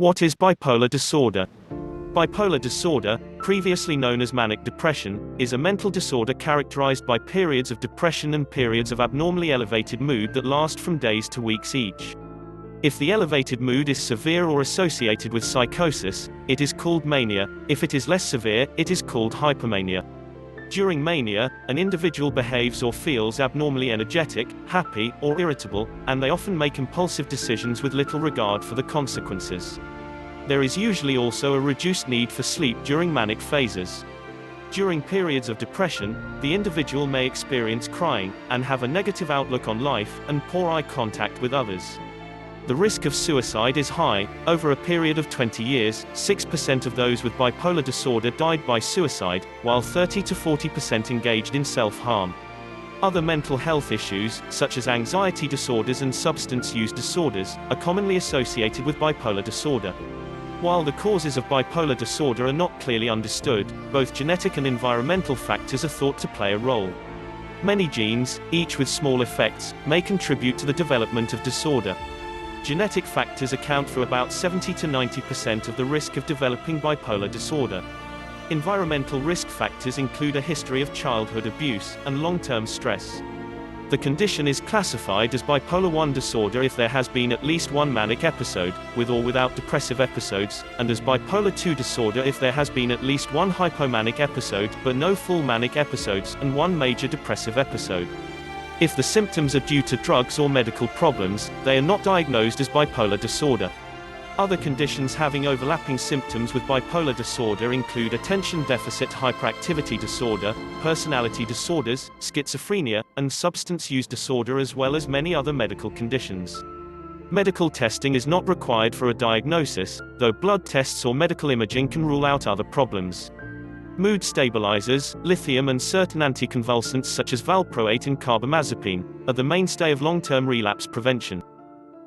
What is bipolar disorder? Bipolar disorder, previously known as manic depression, is a mental disorder characterized by periods of depression and periods of abnormally elevated mood that last from days to weeks each. If the elevated mood is severe or associated with psychosis, it is called mania. If it is less severe, it is called hypomania. During mania, an individual behaves or feels abnormally energetic, happy, or irritable, and they often make impulsive decisions with little regard for the consequences. There is usually also a reduced need for sleep during manic phases. During periods of depression, the individual may experience crying, and have a negative outlook on life, and poor eye contact with others. The risk of suicide is high. Over a period of 20 years, 6% of those with bipolar disorder died by suicide, while 30 to 40% engaged in self-harm. Other mental health issues, such as anxiety disorders and substance use disorders, are commonly associated with bipolar disorder. While the causes of bipolar disorder are not clearly understood, both genetic and environmental factors are thought to play a role. Many genes, each with small effects, may contribute to the development of disorder. Genetic factors account for about 70 to 90% of the risk of developing bipolar disorder. Environmental risk factors include a history of childhood abuse and long-term stress. The condition is classified as bipolar I disorder if there has been at least one manic episode, with or without depressive episodes, and as bipolar II disorder if there has been at least one hypomanic episode, but no full manic episodes, and one major depressive episode. If the symptoms are due to drugs or medical problems, they are not diagnosed as bipolar disorder. Other conditions having overlapping symptoms with bipolar disorder include attention deficit hyperactivity disorder, personality disorders, schizophrenia, and substance use disorder, as well as many other medical conditions. Medical testing is not required for a diagnosis, though blood tests or medical imaging can rule out other problems. Mood stabilizers, lithium, and certain anticonvulsants such as valproate and carbamazepine are the mainstay of long-term relapse prevention.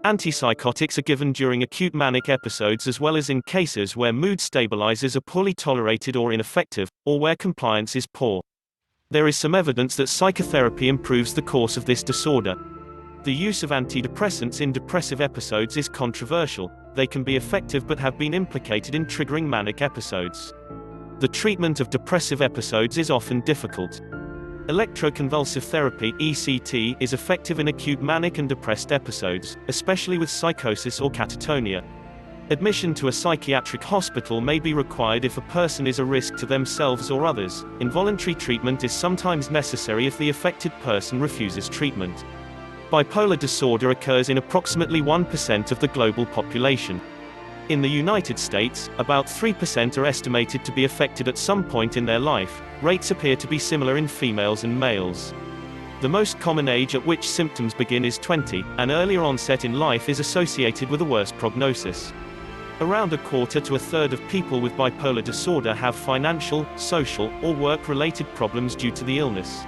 Antipsychotics are given during acute manic episodes as well as in cases where mood stabilizers are poorly tolerated or ineffective, or where compliance is poor. There is some evidence that psychotherapy improves the course of this disorder. The use of antidepressants in depressive episodes is controversial. They can be effective but have been implicated in triggering manic episodes. The treatment of depressive episodes is often difficult. Electroconvulsive therapy (ECT) is effective in acute manic and depressed episodes, especially with psychosis or catatonia. Admission to a psychiatric hospital may be required if a person is a risk to themselves or others. Involuntary treatment is sometimes necessary if the affected person refuses treatment. Bipolar disorder occurs in approximately 1% of the global population. In the United States, about 3% are estimated to be affected at some point in their life. Rates appear to be similar in females and males. The most common age at which symptoms begin is 20, and earlier onset in life is associated with a worse prognosis. Around a quarter to a third of people with bipolar disorder have financial, social, or work-related problems due to the illness.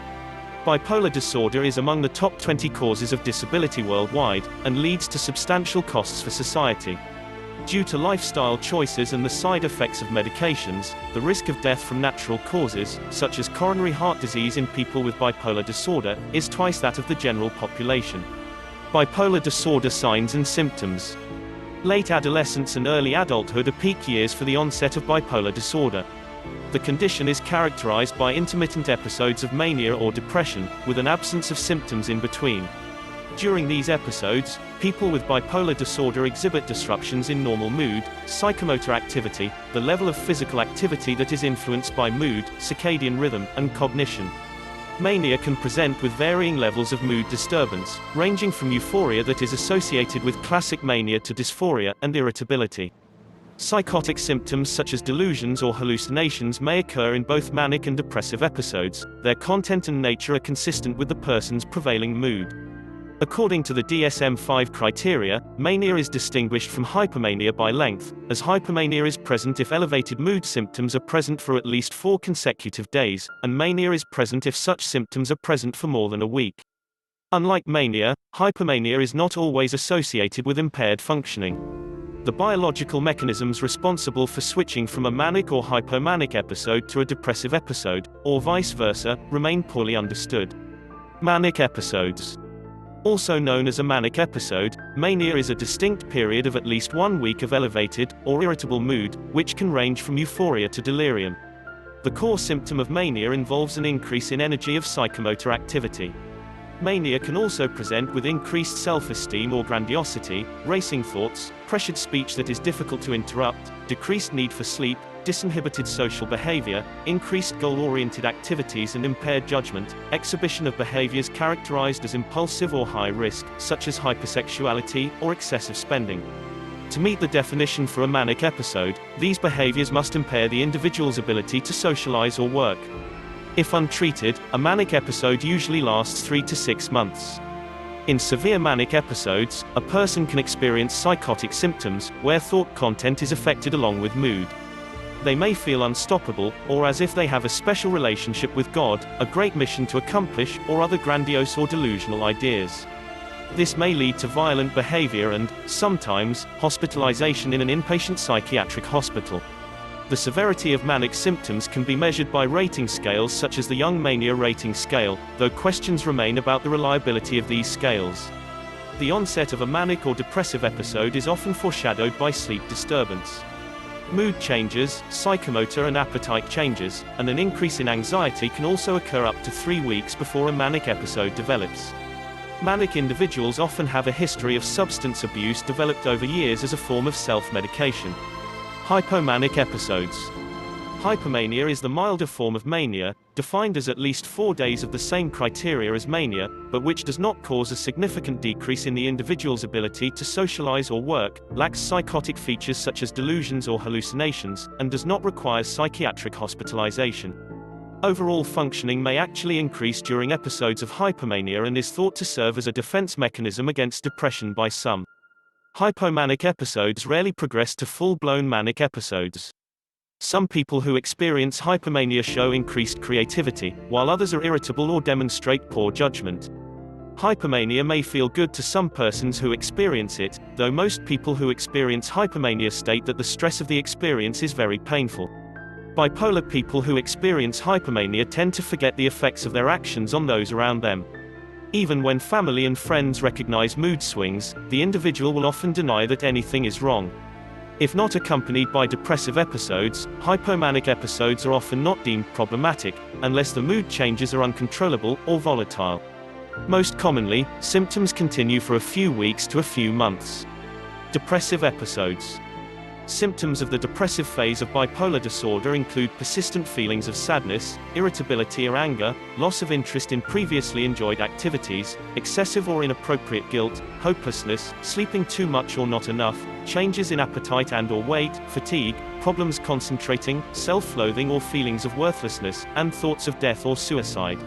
Bipolar disorder is among the top 20 causes of disability worldwide, and leads to substantial costs for society. Due to lifestyle choices and the side effects of medications, the risk of death from natural causes, such as coronary heart disease in people with bipolar disorder, is twice that of the general population. Bipolar disorder signs and symptoms. Late adolescence and early adulthood are peak years for the onset of bipolar disorder. The condition is characterized by intermittent episodes of mania or depression, with an absence of symptoms in between. During these episodes, people with bipolar disorder exhibit disruptions in normal mood, psychomotor activity, the level of physical activity that is influenced by mood, circadian rhythm, and cognition. Mania can present with varying levels of mood disturbance, ranging from euphoria that is associated with classic mania to dysphoria and irritability. Psychotic symptoms such as delusions or hallucinations may occur in both manic and depressive episodes. Their content and nature are consistent with the person's prevailing mood. According to the DSM-5 criteria, mania is distinguished from hypomania by length, as hypomania is present if elevated mood symptoms are present for at least 4 consecutive days, and mania is present if such symptoms are present for more than a week. Unlike mania, hypomania is not always associated with impaired functioning. The biological mechanisms responsible for switching from a manic or hypomanic episode to a depressive episode, or vice versa, remain poorly understood. Manic episodes. Also known as a manic episode, mania is a distinct period of at least 1 week of elevated, or irritable mood, which can range from euphoria to delirium. The core symptom of mania involves an increase in energy of psychomotor activity. Mania can also present with increased self-esteem or grandiosity, racing thoughts, pressured speech that is difficult to interrupt, decreased need for sleep, disinhibited social behavior, increased goal-oriented activities and impaired judgment, exhibition of behaviors characterized as impulsive or high risk, such as hypersexuality or excessive spending. To meet the definition for a manic episode, these behaviors must impair the individual's ability to socialize or work. If untreated, a manic episode usually lasts 3 to 6 months. In severe manic episodes, a person can experience psychotic symptoms, where thought content is affected along with mood. They may feel unstoppable, or as if they have a special relationship with God, a great mission to accomplish, or other grandiose or delusional ideas. This may lead to violent behavior and, sometimes, hospitalization in an inpatient psychiatric hospital. The severity of manic symptoms can be measured by rating scales such as the Young Mania Rating Scale, though questions remain about the reliability of these scales. The onset of a manic or depressive episode is often foreshadowed by sleep disturbance. Mood changes, psychomotor and appetite changes, and an increase in anxiety can also occur up to 3 weeks before a manic episode develops. Manic individuals often have a history of substance abuse developed over years as a form of self-medication. Hypomanic episodes. Hypomania is the milder form of mania, defined as at least 4 days of the same criteria as mania, but which does not cause a significant decrease in the individual's ability to socialize or work, lacks psychotic features such as delusions or hallucinations, and does not require psychiatric hospitalization. Overall functioning may actually increase during episodes of hypomania and is thought to serve as a defense mechanism against depression by some. Hypomanic episodes rarely progress to full-blown manic episodes. Some people who experience hypomania show increased creativity, while others are irritable or demonstrate poor judgment. Hypomania may feel good to some persons who experience it, though most people who experience hypomania state that the stress of the experience is very painful. Bipolar people who experience hypomania tend to forget the effects of their actions on those around them. Even when family and friends recognize mood swings, the individual will often deny that anything is wrong. If not accompanied by depressive episodes, hypomanic episodes are often not deemed problematic, unless the mood changes are uncontrollable or volatile. Most commonly, symptoms continue for a few weeks to a few months. Depressive episodes. Symptoms of the depressive phase of bipolar disorder include persistent feelings of sadness, irritability or anger, loss of interest in previously enjoyed activities, excessive or inappropriate guilt, hopelessness, sleeping too much or not enough, changes in appetite and/or weight, fatigue, problems concentrating, self-loathing or feelings of worthlessness, and thoughts of death or suicide.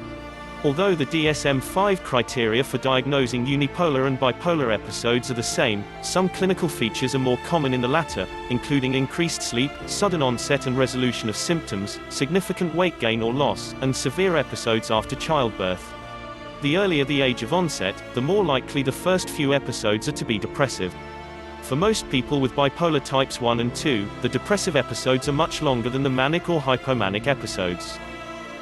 Although the DSM-5 criteria for diagnosing unipolar and bipolar episodes are the same, some clinical features are more common in the latter, including increased sleep, sudden onset and resolution of symptoms, significant weight gain or loss, and severe episodes after childbirth. The earlier the age of onset, the more likely the first few episodes are to be depressive. For most people with bipolar types 1 and 2, the depressive episodes are much longer than the manic or hypomanic episodes.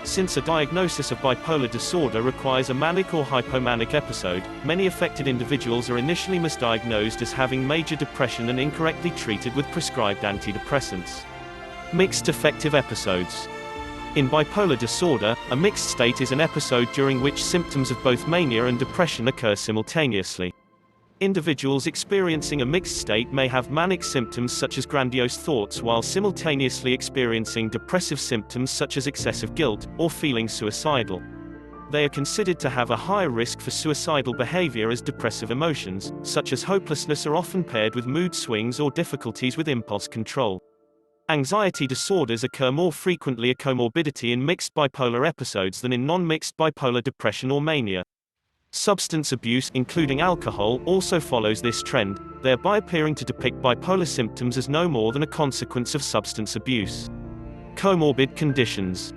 Since a diagnosis of bipolar disorder requires a manic or hypomanic episode, many affected individuals are initially misdiagnosed as having major depression and incorrectly treated with prescribed antidepressants. Mixed affective episodes. In bipolar disorder, a mixed state is an episode during which symptoms of both mania and depression occur simultaneously. Individuals experiencing a mixed state may have manic symptoms such as grandiose thoughts while simultaneously experiencing depressive symptoms such as excessive guilt, or feeling suicidal. They are considered to have a higher risk for suicidal behavior as depressive emotions, such as hopelessness, are often paired with mood swings or difficulties with impulse control. Anxiety disorders occur more frequently, a comorbidity in mixed bipolar episodes than in non-mixed bipolar depression or mania. Substance abuse, including alcohol, also follows this trend, thereby appearing to depict bipolar symptoms as no more than a consequence of substance abuse. Comorbid conditions.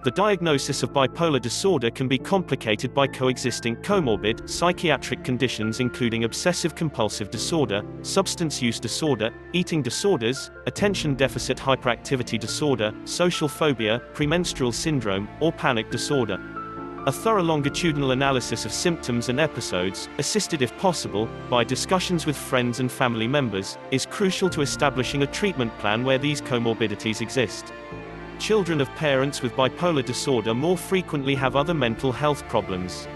The diagnosis of bipolar disorder can be complicated by coexisting comorbid psychiatric conditions including obsessive-compulsive disorder, substance use disorder, eating disorders, attention deficit hyperactivity disorder, social phobia, premenstrual syndrome, or panic disorder. A thorough longitudinal analysis of symptoms and episodes, assisted if possible, by discussions with friends and family members, is crucial to establishing a treatment plan where these comorbidities exist. Children of parents with bipolar disorder more frequently have other mental health problems.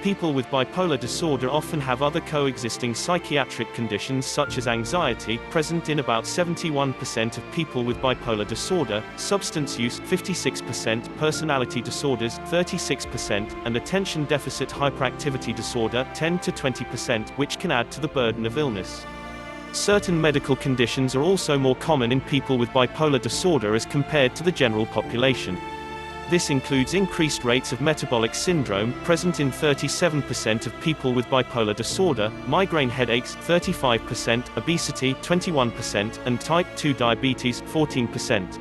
People with bipolar disorder often have other coexisting psychiatric conditions such as anxiety, present in about 71% of people with bipolar disorder, substance use 56%, personality disorders 36%, and attention deficit hyperactivity disorder 10 to 20%, which can add to the burden of illness. Certain medical conditions are also more common in people with bipolar disorder as compared to the general population. This includes increased rates of metabolic syndrome, present in 37% of people with bipolar disorder, migraine headaches 35%, obesity 21%, and type 2 diabetes 14%.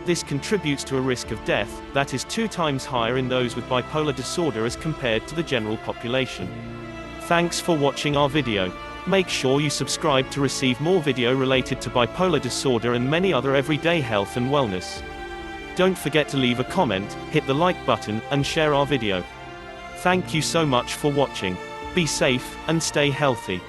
This contributes to a risk of death that is 2 times higher in those with bipolar disorder as compared to the general population. Thanks for watching our video. Make sure you subscribe to receive more video related to bipolar disorder and many other everyday health and wellness. Don't forget to leave a comment, hit the like button, and share our video. Thank you so much for watching. Be safe, and stay healthy.